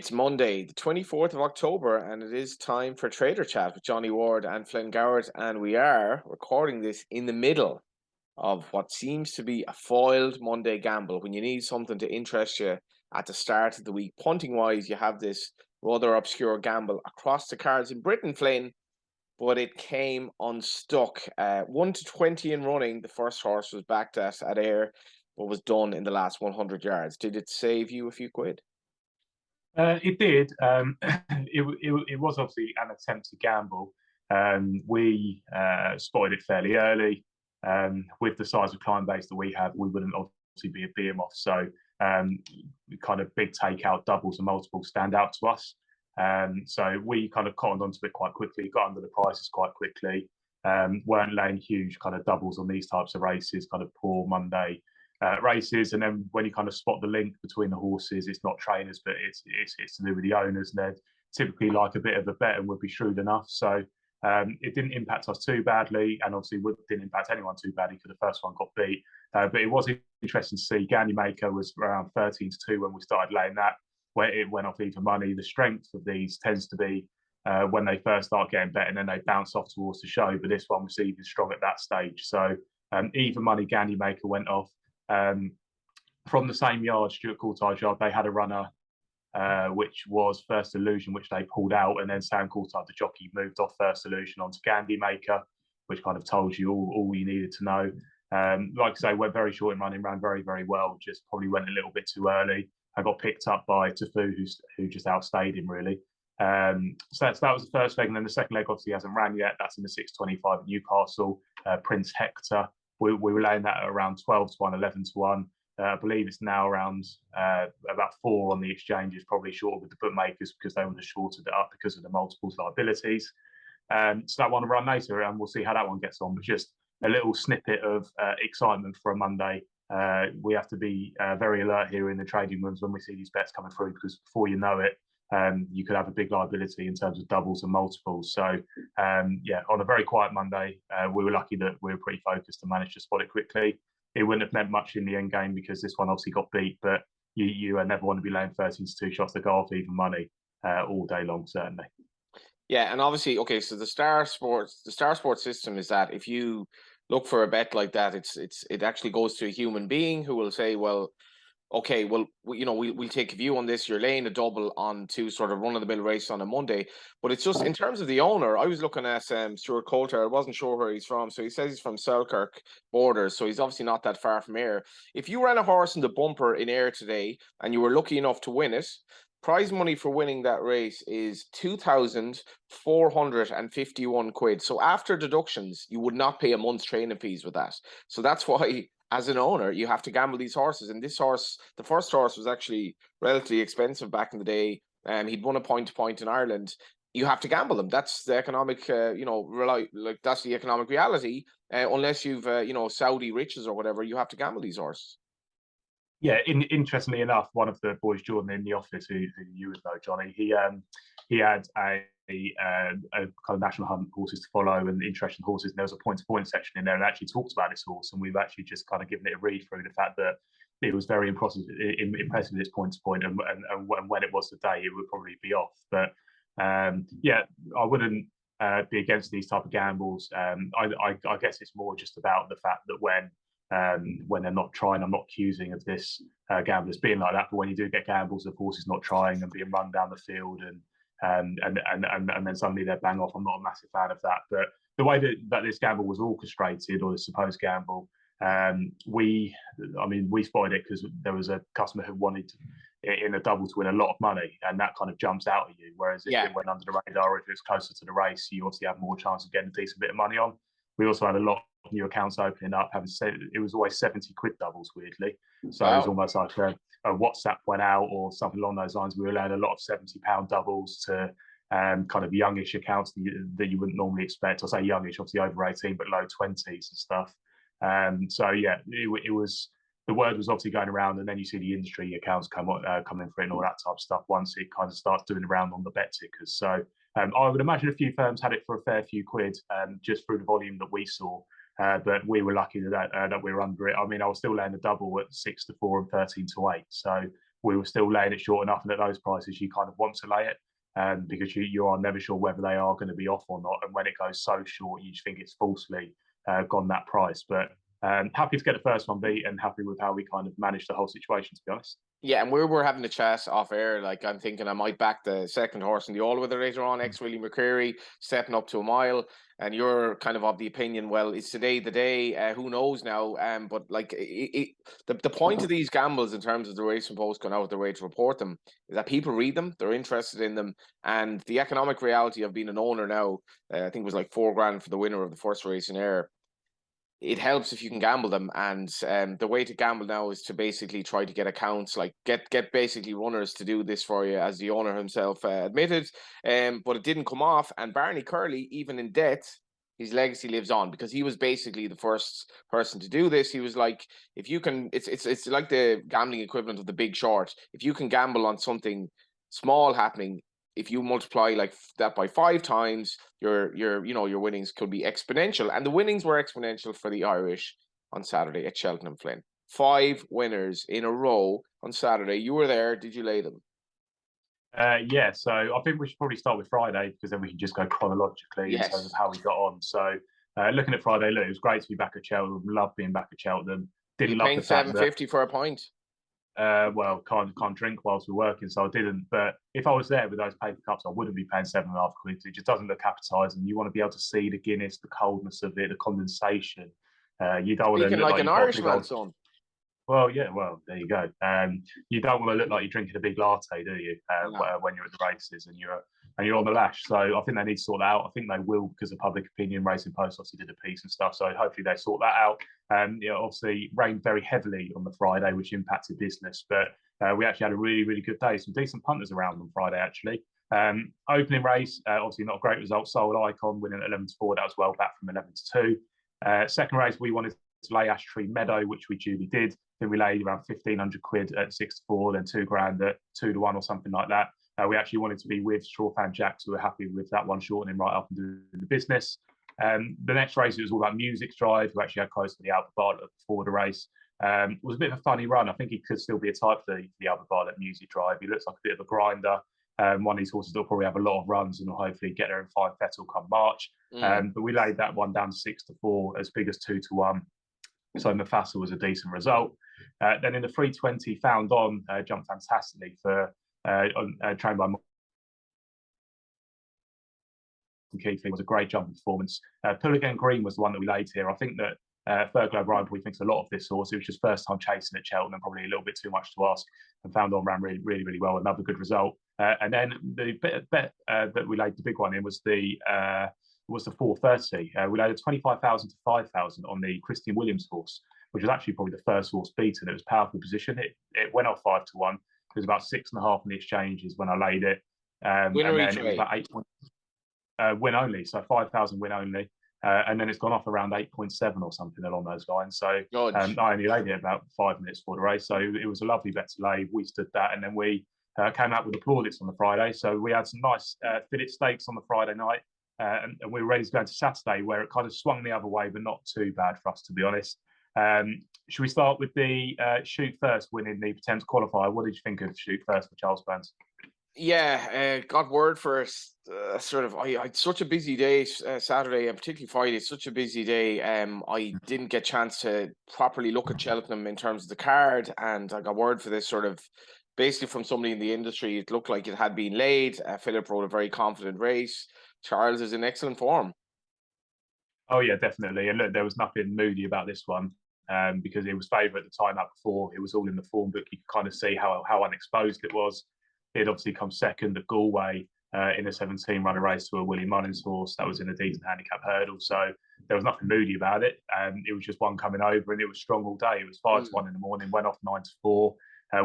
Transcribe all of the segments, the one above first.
It's Monday, the 24th of October, and it is time for Trader Chat with Johnny Ward and Flynn Goward. And we are recording this in the middle of what seems to be a foiled Monday gamble. When you need something to interest you at the start of the week, punting wise, you have this rather obscure gamble across the cards in Britain, Flynn, but it came unstuck. 1 to 20 in running, the first horse was backed at air, but was done in the last 100 yards. Did it save you a few quid? It did. It was obviously an attempt to gamble. We spotted it fairly early. With the size of client base that we have, we wouldn't obviously be a behemoth. So kind of big takeout doubles and multiples stand out to us. So we kind of cottoned onto it quite quickly, got under the prices quite quickly. Weren't laying huge kind of doubles on these types of races, kind of poor Monday races, and then when you kind of spot the link between the horses, it's not trainers, but it's to do with the owners, and they're typically like a bit of a bet and would be shrewd enough. So it didn't impact us too badly, and obviously didn't impact anyone too badly because the first one got beat. But it was interesting to see. Gandhi Maker was around 13-2 when we started laying that, where it went off even money. The strength of these tends to be when they first start getting bet, and then they bounce off towards the show. But this one was even strong at that stage. So even money Gandhi Maker went off. From the same yard, Stuart Coulthard's yard, they had a runner, which was First Illusion, which they pulled out, and then Sam Coulthard, the jockey, moved off First Illusion onto Gandhi Maker, which kind of told you all you needed to know. Like I say, went very short in running, ran very, very well, just probably went a little bit too early. I got picked up by Tafu, who just outstayed him, really. So that was the first leg, and then the second leg obviously hasn't ran yet. That's in the 6:25 at Newcastle. Prince Hector. We were laying that at around 12-1, 11-1. I believe it's now around about 4 on the exchanges, probably short with the bookmakers because they would have shorted it up because of the multiples liabilities. So that one will run later, and we'll see how that one gets on. But just a little snippet of excitement for a Monday. We have to be very alert here in the trading rooms when we see these bets coming through, because before you know it, you could have a big liability in terms of doubles and multiples. So yeah, on a very quiet Monday, we were lucky that we were pretty focused and managed to spot it quickly. It wouldn't have meant much in the end game because this one obviously got beat, but you never want to be laying 13-2 shots that go off even money all day long, certainly. Yeah, and obviously, okay, so the Star Sports system is that if you look for a bet like that, it actually goes to a human being who will say, well, okay, well, we'll take a view on this. You're laying a double on two sort of run-of-the-mill race on a Monday. But it's just, in terms of the owner, I was looking at Stuart Coulthard. I wasn't sure where he's from. So he says he's from Selkirk borders. So he's obviously not that far from Ayr. If you ran a horse in the bumper in Ayr today and you were lucky enough to win it, prize money for winning that race is 2,451 quid. So after deductions, you would not pay a month's training fees with that. So that's why, as an owner, you have to gamble these horses. And this horse, the first horse, was actually relatively expensive back in the day. He'd won a point-to-point in Ireland. You have to gamble them. That's the economic, that's the economic reality. Unless you've, Saudi riches or whatever, you have to gamble these horses. Yeah, interestingly enough, one of the boys, Jordan, in the office, who you would know, Johnny, he had a kind of national hunt horses to follow and interesting horses. And there was a point-to-point section in there, and actually talked about this horse. And we've actually just kind of given it a read through the fact that it was very impressive its point-to-point, and when it was the day, it would probably be off. But yeah, I wouldn't be against these type of gambles. I guess it's more just about the fact that when they're not trying, I'm not accusing of this gamblers being like that, but when you do get gambles of horses not trying and being run down the field and then suddenly they're bang off, I'm not a massive fan of that. But the way that this gamble was orchestrated, or the supposed gamble, we spotted it because there was a customer who wanted in a double to win a lot of money, and that kind of jumps out at you. Whereas if it went under the radar, or if it's closer to the race, you obviously have more chance of getting a decent bit of money on. We also had a lot of new accounts opening up. Having said, it was always 70 quid doubles, weirdly. So It was almost like a WhatsApp went out or something along those lines. We were allowed a lot of £70 doubles to kind of youngish accounts that you wouldn't normally expect. I say youngish, obviously over 18, but low 20s and stuff. So yeah, it was, the word was obviously going around, and then you see the industry accounts come in for it and all that type of stuff once it kind of starts doing around on the bet tickers. So I would imagine a few firms had it for a fair few quid just through the volume that we saw. But we were lucky that we were under it. I mean, I was still laying a double at 6-4 and 13-8. So we were still laying it short enough, and at those prices, you kind of want to lay it. Because you are never sure whether they are going to be off or not. And when it goes so short, you just think it's falsely gone that price. But happy to get the first one beat and happy with how we kind of managed the whole situation, to be honest. Yeah, and we were having a chat off air. Like, I'm thinking I might back the second horse in the all weather later on, ex Willie McCreary, stepping up to a mile. And you're kind of the opinion, well, is today the day? Who knows now? But like, the point of these gambles in terms of the Racing Post going out of their way to report them is that people read them, they're interested in them, and the economic reality of being an owner now. I think it was like $4,000 for the winner of the first race in air. It helps if you can gamble them, and the way to gamble now is to basically try to get accounts, like get basically runners to do this for you, as the owner himself admitted. But it didn't come off, and Barney Curley, even in death, his legacy lives on, because he was basically the first person to do this. He was like, if you can, it's like the gambling equivalent of The Big Short. If you can gamble on something small happening, if you multiply like that by 5 times, your winnings could be exponential. And the winnings were exponential for the Irish on Saturday at Cheltenham, Flynn. 5 winners in a row on Saturday. You were there. Did you lay them? Yeah, so I think we should probably start with Friday, because then we can just go chronologically in terms of how we got on. So looking at Friday, look, it was great to be back at Cheltenham. Loved being back at Cheltenham. Didn't love the fact $7.50 for a pint. Well, can't drink whilst we're working, so I didn't. But if I was there with those paper cups, I wouldn't be paying £7.5. It just doesn't look appetising. You want to be able to see the Guinness, the coldness of it, the condensation. You don't want to look like like an Irishman, son. Well, yeah, well, there you go. You don't want to look like you're drinking a big latte, do you? When you're at the races and you're on the lash. So I think they need to sort that out. I think they will, because of public opinion. Racing Post obviously did a piece and stuff, so hopefully they sort that out. Obviously rained very heavily on the Friday, which impacted business, but we actually had a really, really good day. Some decent punters around on Friday, actually. Opening race, obviously not a great result. Sold Icon winning at 11-4. That was well back from 11-2. Second race, we wanted to lay Ash Tree Meadow, which we duly did. Then we laid around 1,500 quid at 6-4, then £2,000 at 2-1 or something like that. We actually wanted to be with Strawfan Jacks, so we're happy with that one shortening right up and doing the business. The next race, it was all about Music's Drive, who actually had close to the Albert Bartlett before the race. It was a bit of a funny run. I think he could still be a type for the Albert Bartlett Music Drive. He looks like a bit of a grinder. One of these horses will probably have a lot of runs and will hopefully get there and find Fettel come March. But we laid that one down 6-4, as big as 2-1. So Mufasa was a decent result. Then in the 320, Found On jumped fantastically for trained by Keith. It was a great jumping performance. Pilligan Green was the one that we laid here. I think that Fergal O'Brien probably thinks a lot of this horse. It was just first time chasing at Cheltenham, probably a little bit too much to ask. And Found On ran really, really, really well. Another good result. And then the bet that we laid the big one in was the 430. We laid a 25,000 to 5,000 on the Christian Williams horse, which was actually probably the first horse beaten. It was a powerful position. It went off 5-1. It was about 6.5 in the exchanges when I laid it. And then it was about 8 points. Win only, so 5,000 win only. And then it's gone off around 8.7 or something along those lines. So I only laid it about 5 minutes before the race. So it was a lovely bet to lay. We stood that, and then we came out with the plaudits on the Friday. So we had some nice fillet stakes on the Friday night. And we were ready to go into Saturday, where it kind of swung the other way, but not too bad for us, to be honest. Should we start with the Shoot First winning the Thames qualifier? What did you think of Shoot First for Charles Burns? Yeah, got word for sort of. I had such a busy day Saturday, and particularly Friday. Such a busy day. I didn't get a chance to properly look at Cheltenham in terms of the card, and I got word for this sort of basically from somebody in the industry. It looked like it had been laid. Philip rode a very confident race. Charles is in excellent form. Oh yeah, definitely. And look, there was nothing moody about this one, because it was favourite at the time out before. It was all in the form book. You could kind of see how unexposed it was. It obviously come second at Galway in a 17-runner race to a Willie Mullins horse that was in a decent handicap hurdle. So there was nothing moody about it. It was just one coming over, and it was strong all day. It was 5-1 in the morning, went off 9-4.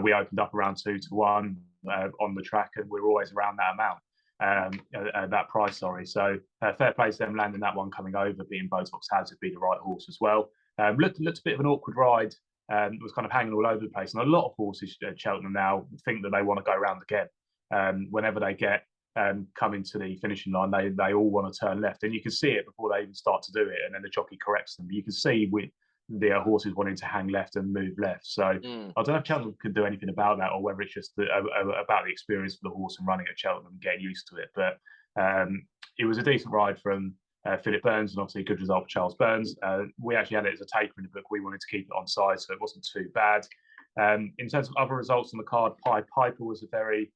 We opened up around 2-1 on the track, and we were always around that amount. That price, sorry. So fair play to them landing that one coming over, being Botox Hazard, be the right horse as well. Looked a bit of an awkward ride. Was kind of hanging all over the place. And a lot of horses at Cheltenham now think that they want to go around again. Whenever they get coming to the finishing line, they all want to turn left. And you can see it before they even start to do it. And then the jockey corrects them. But you can see the horses wanting to hang left and move left. So I don't know if Cheltenham can do anything about that, or whether it's just about the experience for the horse and running at Cheltenham and getting used to it. But it was a decent ride from Philip Burns, and obviously a good result for Charles Burns. We actually had it as a taker in the book. We wanted to keep it on side, so it wasn't too bad. In terms of other results on the card, Pied Piper was a very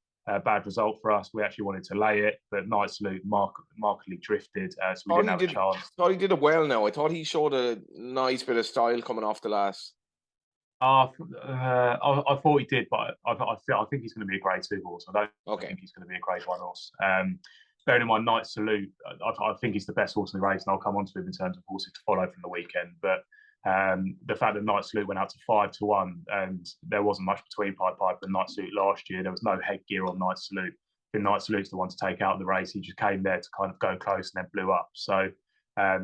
bad result for us. We actually wanted to lay it, but Night Salute markedly drifted, so we didn't have a chance. I thought he did it well now. I thought he showed a nice bit of style coming off the last. I thought he did, but I think he's going to be a grade 2 horse. I don't think he's going to be a grade 1 horse. Bearing in mind Night Salute, I think he's the best horse in the race, and I'll come on to him in terms of horses to follow from the weekend. But the fact that Night Salute went out to 5-1, and there wasn't much between Pied Piper and Night Salute last year. There was no headgear on Night Salute. I think Night Salute's the one to take out the race. He just came there to kind of go close and then blew up. So I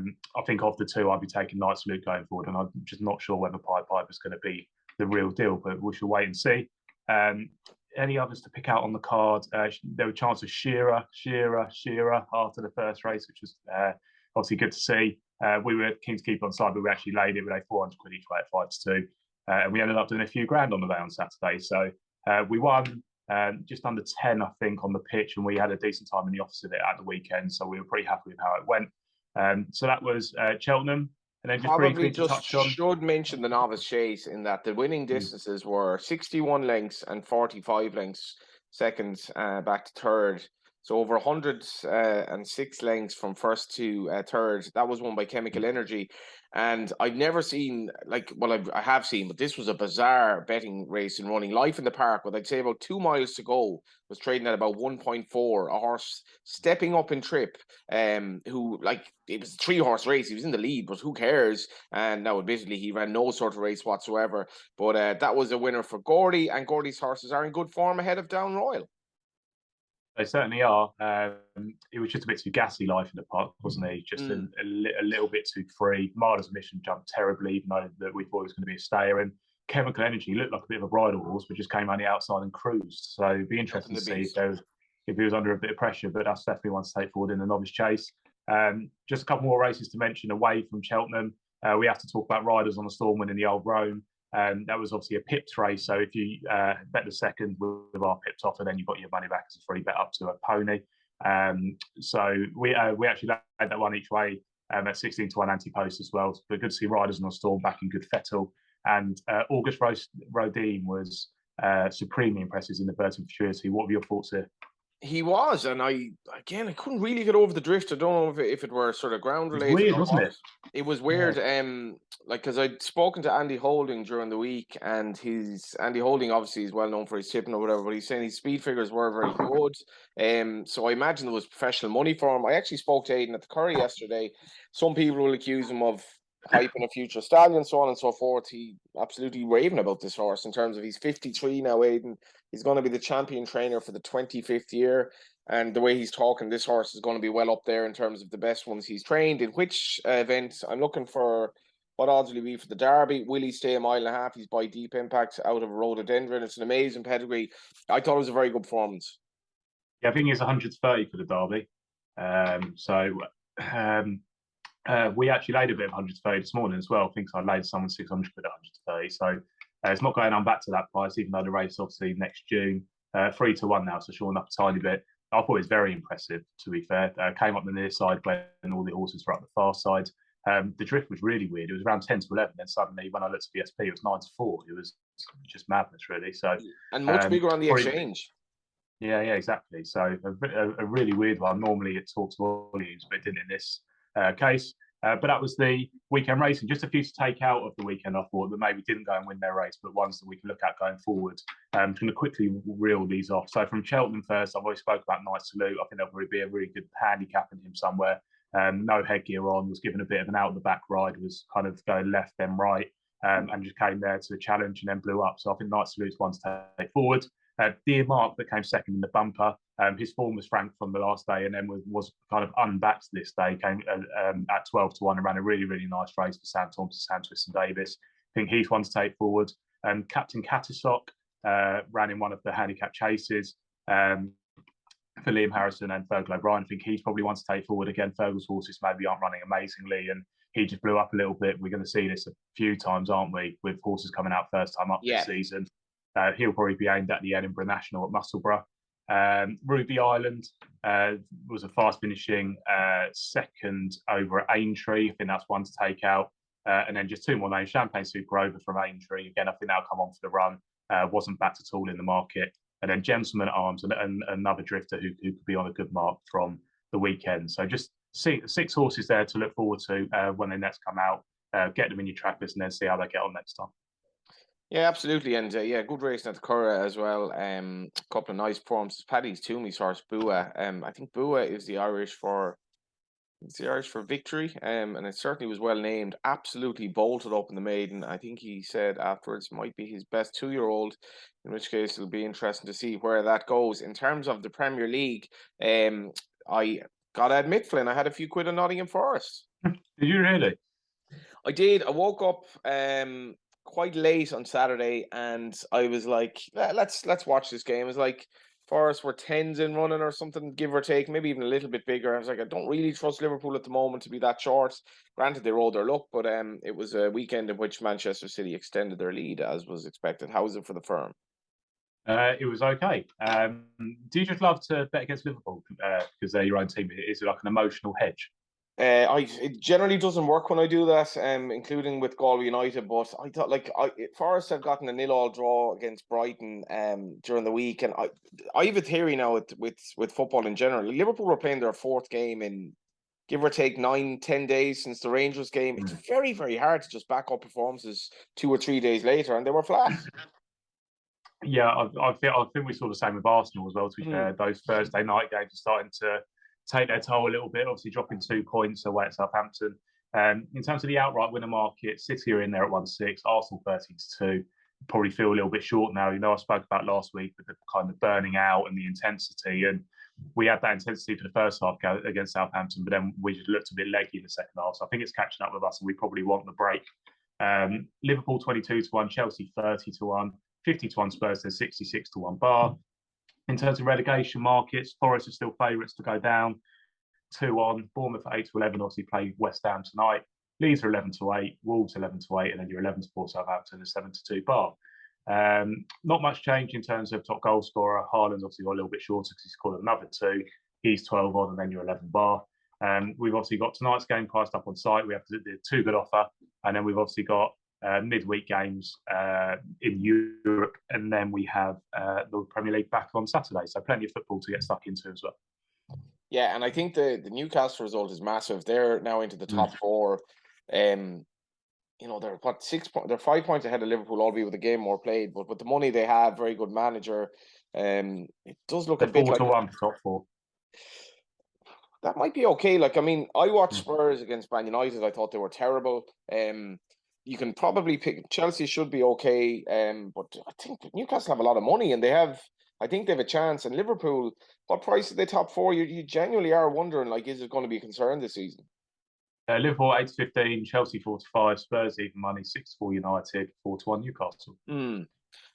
think of the two, I'd be taking Night Salute going forward, and I'm just not sure whether Pied Piper's going to be the real deal, but we shall wait and see. Any others to pick out on the card? There were chances of Shearer after the first race, which was obviously good to see. We were keen to keep it on side, but we actually laid it with a 400 quid each way at 5-2. And we ended up doing a few grand on the day on Saturday. So we won just under 10, I think, on the pitch, and we had a decent time in the office of it at the weekend. So we were pretty happy with how it went. So that was Cheltenham. And then should mention the novice chase in that the winning distances were 61 lengths and 45 lengths seconds back to third. So over 106 lengths from first to third. That was won by Chemical Energy. And I've never seen, I have seen, but this was a bizarre betting race in running. Life in the Park, with I'd say about 2 miles to go, was trading at about 1.4. A horse stepping up in trip, who, it was a 3-horse race. He was in the lead, but who cares? And now, admittedly, he ran no sort of race whatsoever. But that was a winner for Gordy, and Gordy's horses are in good form ahead of Down Royal. They certainly are. It was just a bit too gassy, Life in the Park, wasn't he? Just a little bit too free. Marder's Mission jumped terribly, even though that we thought it was going to be a stayer. And Chemical Energy looked like a bit of a bridle horse, but just came on the outside and cruised. So it'd be interesting to see if he was under a bit of pressure. But that's definitely one to take forward in the novice chase. Just a couple more races to mention away from Cheltenham. We have to talk about riders on the Storm winning the Old Roan. That was obviously a pipped race. So if you bet the second with our pipped offer, then you got your money back as a free bet up to a pony. So we actually laid that one each way at 16-1 Anti-Post as well. But good to see riders on the Storm back in good fettle. And Auguste Rodin was supremely impressive in the Vertem Futurity. What were your thoughts here? He was, and I couldn't really get over the drift. I don't know if it were sort of ground related. It was weird, wasn't it? It was weird. Yeah. Because I'd spoken to Andy Holding during the week, and Andy Holding obviously is well known for his tipping or whatever, but he's saying his speed figures were very good. So I imagine there was professional money for him. I actually spoke to Aidan at the Curry yesterday. Some people will accuse him of hyping a future stallion, so on and so forth. He absolutely raving about this horse in terms of he's 53 now, Aidan. He's going to be the champion trainer for the 25th year. And the way he's talking, this horse is going to be well up there in terms of the best ones he's trained. In which event, I'm looking for what odds will he be for the Derby? Will he stay 1.5 miles? He's by Deep Impact out of Rhododendron. It's an amazing pedigree. I thought it was a very good performance. Yeah, I think he's 130 for the Derby. We actually laid a bit of 130 this morning as well. I think I laid someone 600 quid at 130. So it's not going on back to that price, even though the race obviously next June. 3-1 now, so shorting up a tiny bit. I thought it was very impressive, to be fair. Came up the near side when all the horses were up the far side. The drift was really weird. It was around 10-11. Then suddenly, when I looked at the SP, it was 9-4. It was just madness, really. So and much bigger on the exchange. Yeah, exactly. So a really weird one. Normally it talks volumes, but it didn't in this case. But that was the weekend racing. Just a few to take out of the weekend, I thought, that maybe didn't go and win their race, but ones that we can look at going forward. I'm going to quickly reel these off. So from Cheltenham first, I've already spoke about Night Salute. I think there'll probably be a really good handicap in him somewhere. No headgear on, was given a bit of an out-the-back ride, was kind of going left, then right, and just came there to challenge and then blew up. So I think Night Salute's one to take forward. Dear Mark, that came second in the bumper. His form was frank from the last day, and then was kind of unbacked this day. Came at 12-1 and ran a really, really nice race for Sam Thompson, Sam Twiston Davis. I think he's one to take forward. Captain Catassock ran in one of the handicap chases for Liam Harrison and Fergal O'Brien. I think he's probably one to take forward. Again, Fergal's horses maybe aren't running amazingly, and he just blew up a little bit. We're going to see this a few times, aren't we, with horses coming out first time up this season. He'll probably be aimed at the Edinburgh National at Musselburgh. Ruby Island was a fast finishing second over at Aintree. I think that's one to take out. And then just two more names. Champagne Super Over from Aintree. Again, I think that'll come on for the run. Wasn't backed at all in the market. And then Gentleman Arms and another drifter who could be on a good mark from the weekend. So just six horses there to look forward to when they next come out. Get them in your trackers and then see how they get on next time. Yeah, absolutely, and good racing at the Curragh as well. A couple of nice forms. Paddy's Toomey's horse Bua. I think Bua is the Irish for victory. And it certainly was well named. Absolutely bolted up in the maiden. I think he said afterwards might be his best 2-year-old. In which case, it'll be interesting to see where that goes. In terms of the Premier League, I gotta admit, Flynn, I had a few quid on Nottingham Forest. Did you really? I did. I woke up quite late on Saturday, and I was like, let's watch this game. It was like Forest were 10s in running or something, give or take, maybe even a little bit bigger. I was like, I don't really trust Liverpool at the moment to be that short. Granted, they rode their luck, but it was a weekend in which Manchester City extended their lead as was expected. How was it for the firm? It was okay. Do you just love to bet against Liverpool because they're your own team? Is it like an emotional hedge? It generally doesn't work when I do that, including with Galway United. But I thought, Forest have gotten a 0-0 draw against Brighton during the week, and I have a theory now with football in general. Liverpool were playing their fourth game in, give or take, 9-10 days since the Rangers game. It's very, very hard to just back up performances 2 or 3 days later, and they were flat. Yeah, I think we saw the same with Arsenal as well. To be fair, those Thursday night games are starting to take their toll a little bit. Obviously, dropping 2 points away at Southampton. In terms of the outright winner market, City are in there at 1-6, Arsenal 13-2. Probably feel a little bit short now. I spoke about last week with the kind of burning out and the intensity, and we had that intensity for the first half against Southampton, but then we just looked a bit leggy in the second half. So I think it's catching up with us, and we probably want the break. Liverpool 22-1, Chelsea 30-1. 50-1 Spurs, there's 66-1 Bar. In terms of relegation markets, Forest are still favourites to go down. 2-1, Bournemouth 8-11, obviously play West Ham tonight. Leeds are 11-8, Wolves 11-8, and then you're 11-4 Southampton and 7-2 Bar. Not much change in terms of top goal scorer. Haaland's obviously got a little bit shorter because he's scored another 2. He's 12 on, and then you're 11 Bar. We've obviously got tonight's game priced up on site. We have the 2 good offer, and then we've obviously got midweek games in Europe, and then we have the Premier League back on Saturday. So plenty of football to get stuck into as well. Yeah, and I think the Newcastle result is massive. They're now into the top 4. They're 6 points. They're 5 points ahead of Liverpool, albeit with a game more played. But with the money they have, very good manager. It does look a bit 4-1 for top 4. That might be okay. I watched Spurs against Man United. I thought they were terrible. You can probably pick Chelsea should be okay. But I think Newcastle have a lot of money, and I think they have a chance. And Liverpool, what price are they top 4? You genuinely are wondering, is it going to be a concern this season? Liverpool 8-15, Chelsea 4-5, Spurs even money 6-4 United, 4-1 Newcastle.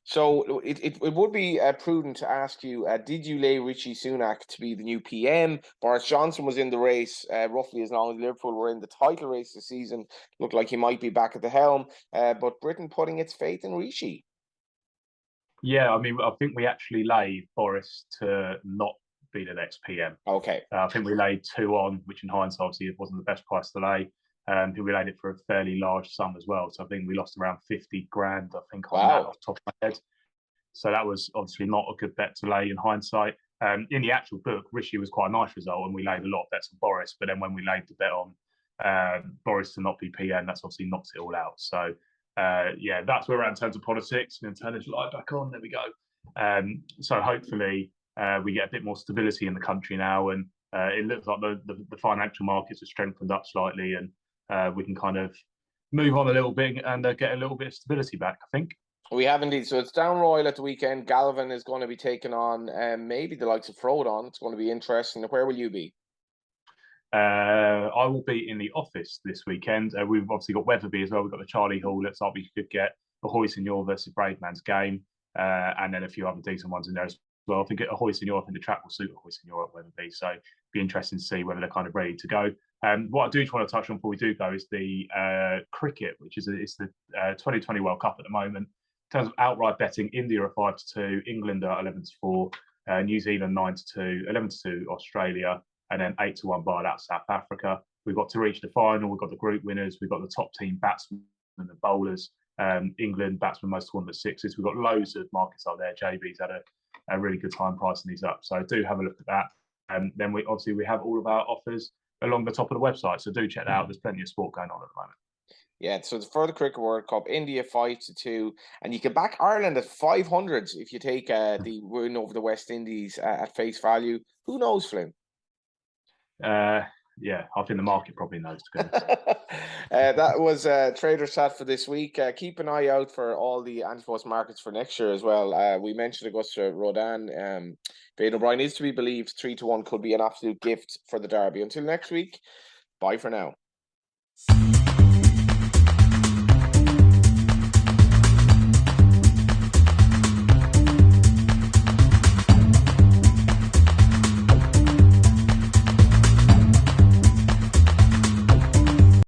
So it would be prudent to ask you, did you lay Rishi Sunak to be the new PM? Boris Johnson was in the race roughly as long as Liverpool were in the title race this season. Looked like he might be back at the helm, but Britain putting its faith in Rishi. Yeah, I think we actually laid Boris to not be the next PM. Okay. I think we laid 2 on, which in hindsight, obviously, it wasn't the best price to lay. I think we laid it for a fairly large sum as well. So I think we lost around 50 grand, I think, on that off the top of my head. So that was obviously not a good bet to lay in hindsight. In the actual book, Rishi was quite a nice result, and we laid a lot of bets on Boris. But then when we laid the bet on Boris to not be PM, that's obviously knocked it all out. So that's where we're at in terms of politics. I'm going to turn this light back on. There we go. So hopefully we get a bit more stability in the country now, and it looks like the financial markets have strengthened up slightly, and we can kind of move on a little bit and get a little bit of stability back, I think. We have indeed. So it's Down Royal at the weekend. Galvin is going to be taking on maybe the likes of Frodon. It's going to be interesting. Where will you be? I will be in the office this weekend. We've obviously got Weatherby as well. We've got the Charlie Hall. Looks like we could get the Hoy Senior versus Braveman's game, and then a few other decent ones in there as well. I think a Hoy Senior, I think the track will suit a Hoy Senior at Weatherby. So it'd be interesting to see whether they're kind of ready to go. What I do want to touch on before we do go is the cricket, which is it's the 2020 World Cup at the moment. In terms of outright betting, India are 5-2, England are 11-4, New Zealand 9-2, 11-2 Australia, and then 8-1 bar out South Africa. We've got to reach the final. We've got the group winners. We've got the top team batsmen and the bowlers. England batsmen most won at sixes. We've got loads of markets out there. JB's had a really good time pricing these up, so do have a look at that. And then we have all of our offers along the top of the website, so do check that out. There's plenty of sport going on at the moment. Yeah, so for the Cricket World Cup, India 5-2, and you can back Ireland at 500 if you take the win over the West Indies at face value. Who knows, Flynn? Yeah, I think the market probably knows, to go. That was Trader's Chat for this week. Keep an eye out for all the Anti-Boris markets for next year as well. We mentioned Auguste Rodin. Baden O'Brien is to be believed 3-1 could be an absolute gift for the derby. Until next week, bye for now.